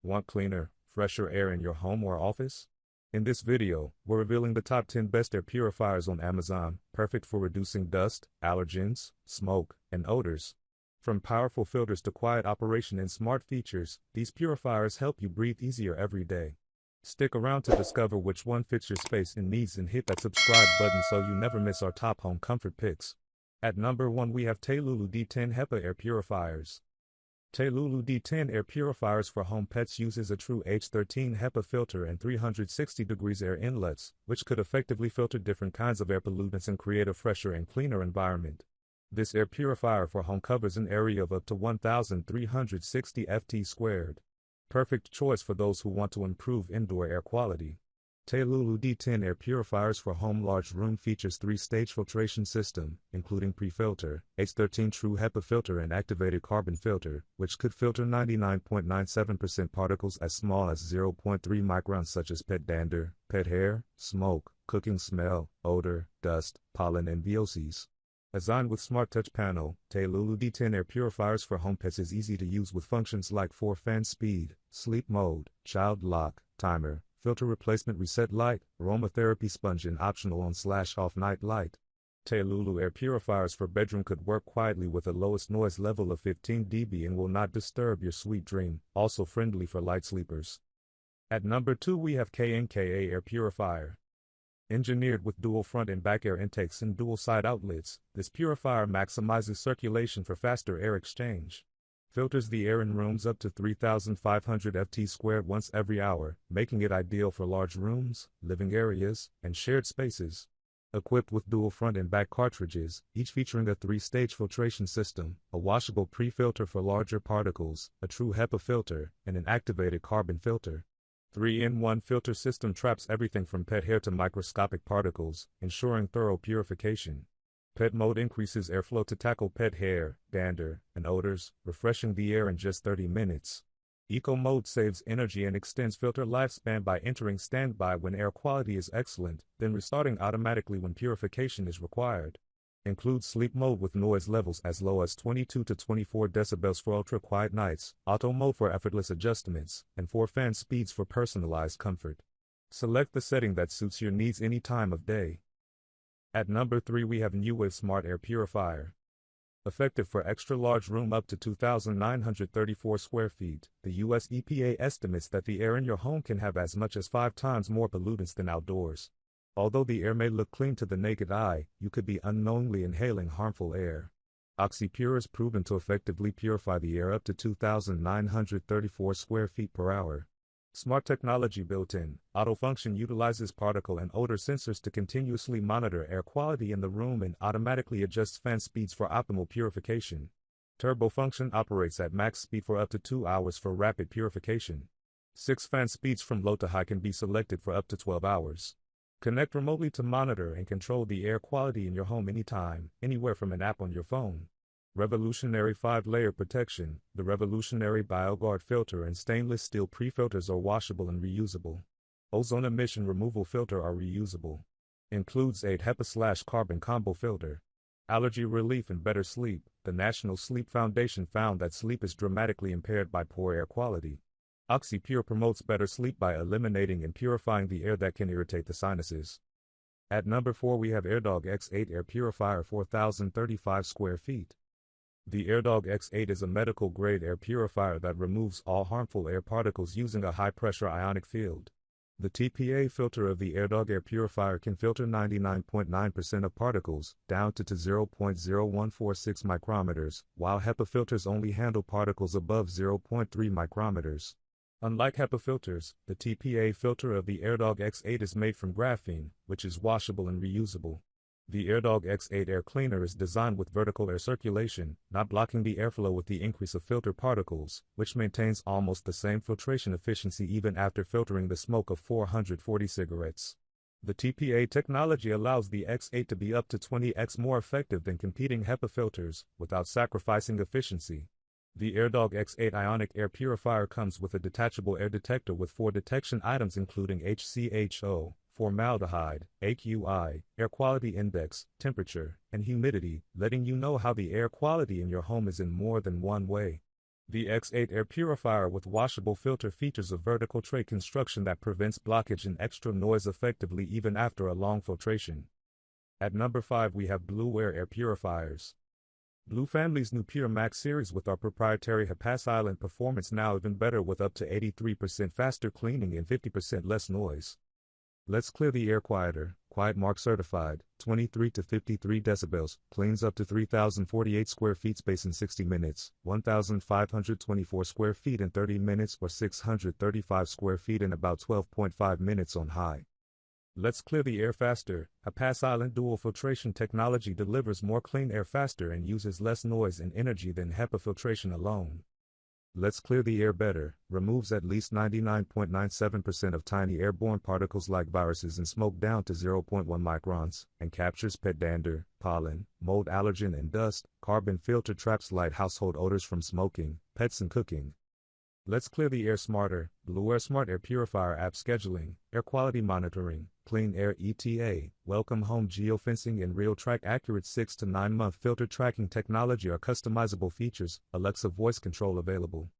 Want cleaner, fresher air in your home or office? In this video, we're revealing the top 10 best air purifiers on Amazon, perfect for reducing dust, allergens, smoke, and odors. From powerful filters to quiet operation and smart features, these purifiers help you breathe easier every day. Stick around to discover which one fits your space and needs and hit that subscribe button so you never miss our top home comfort picks. At number 1 we have Tailulu D10 HEPA Air Purifiers. Tailulu D10 Air Purifiers for home pets uses a true H13 HEPA filter and 360 degrees air inlets, which could effectively filter different kinds of air pollutants and create a fresher and cleaner environment. This air purifier for home covers an area of up to 1,360 ft squared. Perfect choice for those who want to improve indoor air quality. Tailulu D10 Air Purifiers for home large room features 3-stage filtration system, including pre-filter, H13 true HEPA filter and activated carbon filter, which could filter 99.97% particles as small as 0.3 microns such as pet dander, pet hair, smoke, cooking smell, odor, dust, pollen and VOCs. Designed with Smart Touch Panel, Tailulu D10 Air Purifiers for home pets is easy to use with functions like 4-fan speed, sleep mode, child lock, timer, filter replacement reset light, aromatherapy sponge and optional on/off night light. Tailulu air purifiers for bedroom could work quietly with a lowest noise level of 15 dB and will not disturb your sweet dream, also friendly for light sleepers. At number 2 we have KNKA Air Purifier. Engineered with dual front and back air intakes and dual side outlets, this purifier maximizes circulation for faster air exchange. Filters the air in rooms up to 3,500 ft squared once every hour, making it ideal for large rooms, living areas, and shared spaces. Equipped with dual front and back cartridges, each featuring a 3-stage filtration system, a washable pre-filter for larger particles, a true HEPA filter, and an activated carbon filter. 3-in-1 filter system traps everything from pet hair to microscopic particles, ensuring thorough purification. Pet mode increases airflow to tackle pet hair, dander, and odors, refreshing the air in just 30 minutes. Eco mode saves energy and extends filter lifespan by entering standby when air quality is excellent, then restarting automatically when purification is required. Includes sleep mode with noise levels as low as 22 to 24 decibels for ultra-quiet nights, auto mode for effortless adjustments, and 4-fan speeds for personalized comfort. Select the setting that suits your needs any time of day. At number 3 we have Nuwave Smart Air Purifier. Effective for extra-large room up to 2,934 square feet, the US EPA estimates that the air in your home can have as much as 5 times more pollutants than outdoors. Although the air may look clean to the naked eye, you could be unknowingly inhaling harmful air. OxyPure is proven to effectively purify the air up to 2,934 square feet per hour. Smart technology built in, auto function utilizes particle and odor sensors to continuously monitor air quality in the room and automatically adjusts fan speeds for optimal purification. Turbo function operates at max speed for up to 2 hours for rapid purification. 6 fan speeds from low to high can be selected for up to 12 hours. Connect remotely to monitor and control the air quality in your home anytime, anywhere from an app on your phone. Revolutionary 5-layer protection, the revolutionary BioGuard filter and stainless steel pre-filters are washable and reusable. Ozone emission removal filter are reusable. Includes 8 HEPA/carbon combo filter. Allergy relief and better sleep. The National Sleep Foundation found that sleep is dramatically impaired by poor air quality. OxyPure promotes better sleep by eliminating and purifying the air that can irritate the sinuses. At number 4 we have Airdog X8 Air Purifier 4,035 square feet. The Airdog X8 is a medical-grade air purifier that removes all harmful air particles using a high-pressure ionic field. The TPA filter of the Airdog Air Purifier can filter 99.9% of particles, down to 0.0146 micrometers, while HEPA filters only handle particles above 0.3 micrometers. Unlike HEPA filters, the TPA filter of the Airdog X8 is made from graphene, which is washable and reusable. The Airdog X8 air cleaner is designed with vertical air circulation, not blocking the airflow with the increase of filter particles, which maintains almost the same filtration efficiency even after filtering the smoke of 440 cigarettes. The TPA technology allows the X8 to be up to 20x more effective than competing HEPA filters, without sacrificing efficiency. The Airdog X8 Ionic Air Purifier comes with a detachable air detector with 4 detection items including HCHO, formaldehyde, AQI, air quality index, temperature, and humidity, letting you know how the air quality in your home is in more than one way. The X8 Air Purifier with washable filter features a vertical tray construction that prevents blockage and extra noise effectively even after a long filtration. At number 5 we have BLUEAIR Air Purifiers. Blue Family's new Pure Max series with our proprietary HEPA silent performance, now even better with up to 83% faster cleaning and 50% less noise. Let's clear the air quieter. Quiet Mark certified, 23 to 53 decibels, cleans up to 3,048 square feet space in 60 minutes, 1,524 square feet in 30 minutes, or 635 square feet in about 12.5 minutes on high. Let's clear the air faster. HEPA silent dual filtration technology delivers more clean air faster and uses less noise and energy than HEPA filtration alone. Let's clear the air better, removes at least 99.97% of tiny airborne particles like viruses and smoke down to 0.1 microns, and captures pet dander, pollen, mold, allergen and dust. Carbon filter traps light household odors from smoking, pets and cooking. Let's clear the air smarter. BLUEAIR Smart Air Purifier app scheduling, air quality monitoring, clean air ETA, welcome home geofencing and real track accurate 6 to 9 month filter tracking technology are customizable features, Alexa voice control available.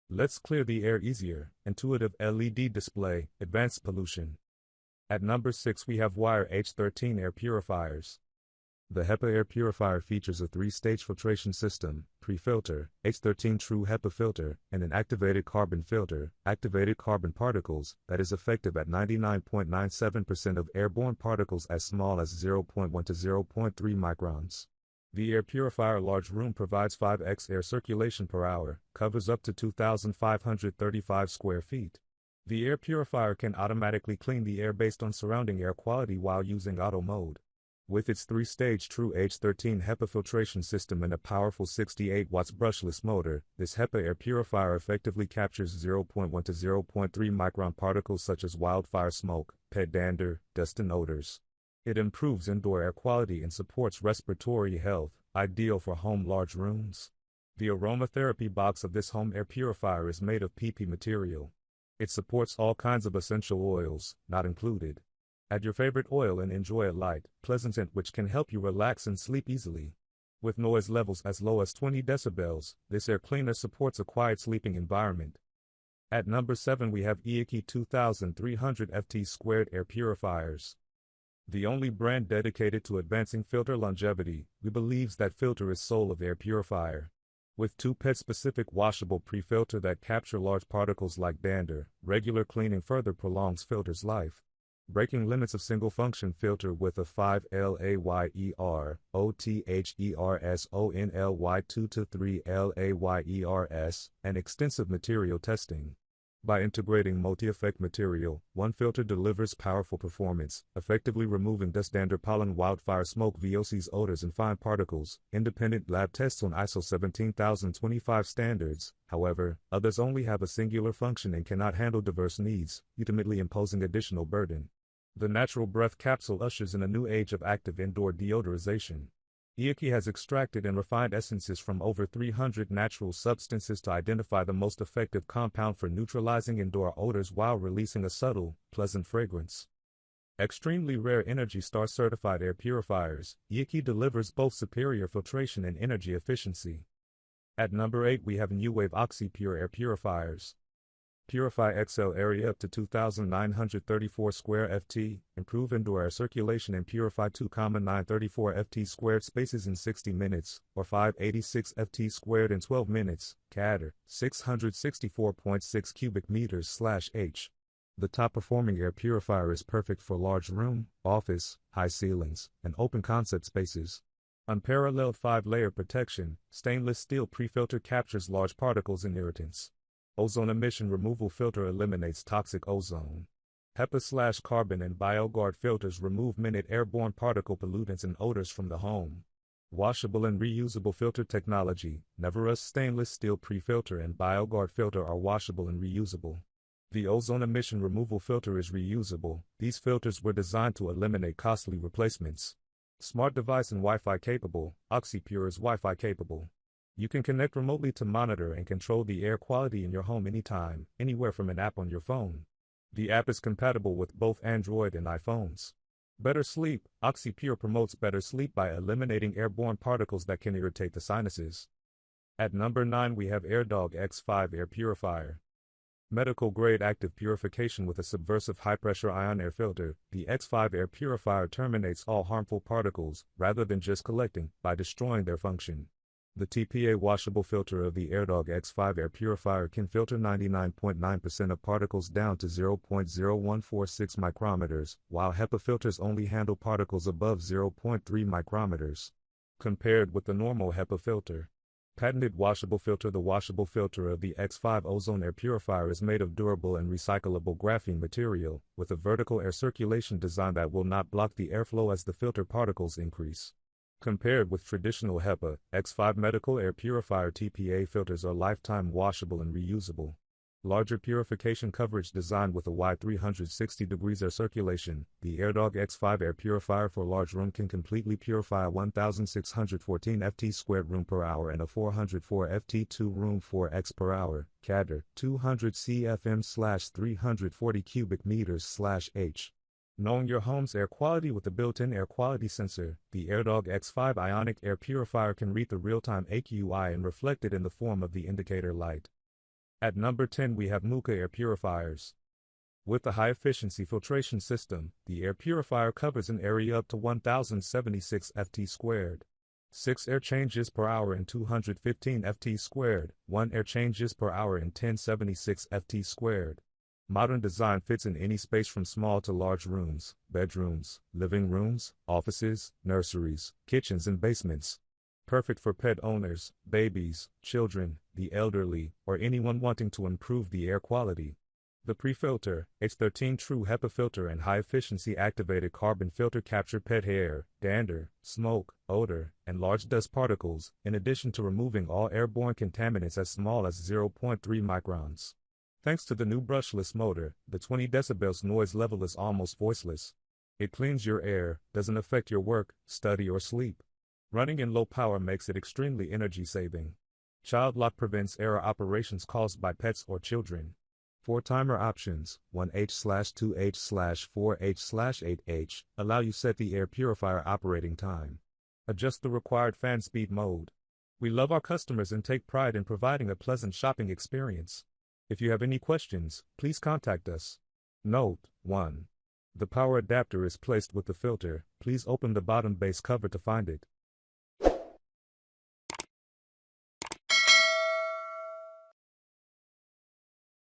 Let's clear the air easier, intuitive LED display, advanced pollution. At number 6 we have VEWIOR H13 Air Purifiers. The HEPA air purifier features a 3-stage filtration system, pre-filter, H13 true HEPA filter, and an activated carbon filter, activated carbon particles, that is effective at 99.97% of airborne particles as small as 0.1 to 0.3 microns. The air purifier large room provides 5x air circulation per hour, covers up to 2,535 square feet. The air purifier can automatically clean the air based on surrounding air quality while using auto mode. With its 3-stage true H13 HEPA filtration system and a powerful 68 watts brushless motor, this HEPA air purifier effectively captures 0.1 to 0.3 micron particles such as wildfire smoke, pet dander, dust and odors. It improves indoor air quality and supports respiratory health, ideal for home large rooms. The aromatherapy box of this home air purifier is made of PP material. It supports all kinds of essential oils, not included. Add your favorite oil and enjoy a light, pleasant scent which can help you relax and sleep easily. With noise levels as low as 20 decibels, this air cleaner supports a quiet sleeping environment. At number 7 we have AEOCKY 2300 FT2 Air Purifiers. The only brand dedicated to advancing filter longevity, we believes that filter is soul of air purifier. With 2 pet-specific washable pre-filter that capture large particles like dander, regular cleaning further prolongs filter's life. Breaking limits of single-function filter with a 5 LAYER, OTHERS ONLY 2 to 3 LAYERS, and extensive material testing. By integrating multi-effect material, one filter delivers powerful performance, effectively removing dust, dander, pollen, wildfire smoke, VOCs, odors, and fine particles. Independent lab tests on ISO 17025 standards. However, others only have a singular function and cannot handle diverse needs, ultimately imposing additional burden. The natural breath capsule ushers in a new age of active indoor deodorization. AEOCKY has extracted and refined essences from over 300 natural substances to identify the most effective compound for neutralizing indoor odors while releasing a subtle, pleasant fragrance. Extremely rare Energy Star certified air purifiers, AEOCKY delivers both superior filtration and energy efficiency. At number 8 we have Nuwave OxyPure Air Purifiers. Purify XL area up to 2,934 square ft, improve indoor air circulation and purify 2,934 ft squared spaces in 60 minutes, or 586 ft squared in 12 minutes, CAD, 664.6 cubic meters/h. The top-performing air purifier is perfect for large room, office, high ceilings, and open concept spaces. Unparalleled 5-layer protection, stainless steel pre-filter captures large particles and irritants. Ozone emission removal filter eliminates toxic ozone. HEPA/carbon and BioGuard filters remove minute airborne particle pollutants and odors from the home. Washable and reusable filter technology, Neverust stainless steel pre-filter and BioGuard filter are washable and reusable. The ozone emission removal filter is reusable. These filters were designed to eliminate costly replacements. Smart device and Wi-Fi capable, OxyPure is Wi-Fi capable. You can connect remotely to monitor and control the air quality in your home anytime, anywhere from an app on your phone. The app is compatible with both Android and iPhones. Better sleep, OxyPure promotes better sleep by eliminating airborne particles that can irritate the sinuses. At number 9 we have Airdog X5 Air Purifier. Medical-grade active purification with a subversive high-pressure ion air filter, the X5 Air Purifier terminates all harmful particles, rather than just collecting, by destroying their function. The TPA washable filter of the Airdog X5 Air Purifier can filter 99.9% of particles down to 0.0146 micrometers, while HEPA filters only handle particles above 0.3 micrometers. Compared with the normal HEPA filter. Patented washable filter. The washable filter of the X5 Ozone Air Purifier is made of durable and recyclable graphene material, with a vertical air circulation design that will not block the airflow as the filter particles increase. Compared with traditional HEPA, X5 Medical Air Purifier TPA filters are lifetime washable and reusable. Larger purification coverage designed with a wide 360 degrees air circulation, the Airdog X5 Air Purifier for large room can completely purify a 1,614 ft² room per hour and a 404 ft2 room 4x per hour, CADR, 200 CFM/340 cubic meters/H. Knowing your home's air quality with a built-in air quality sensor, the Airdog X5 Ionic Air Purifier can read the real-time AQI and reflect it in the form of the indicator light. At number 10 we have MOOKA Air Purifiers. With the high-efficiency filtration system, the air purifier covers an area up to 1,076 ft². 6 air changes per hour in 215 ft², 1 air changes per hour in 1076 ft². Modern design fits in any space from small to large rooms, bedrooms, living rooms, offices, nurseries, kitchens and basements. Perfect for pet owners, babies, children, the elderly, or anyone wanting to improve the air quality. The pre-filter, H13 True HEPA filter and high-efficiency activated carbon filter capture pet hair, dander, smoke, odor, and large dust particles, in addition to removing all airborne contaminants as small as 0.3 microns. Thanks to the new brushless motor, the 20 decibels noise level is almost voiceless. It cleans your air, doesn't affect your work, study or sleep. Running in low power makes it extremely energy-saving. Child lock prevents error operations caused by pets or children. 4 timer options, 1H/2H/4H/8H, allow you set the air purifier operating time. Adjust the required fan speed mode. We love our customers and take pride in providing a pleasant shopping experience. If you have any questions, please contact us. Note: 1. The power adapter is placed with the filter. Please open the bottom base cover to find it.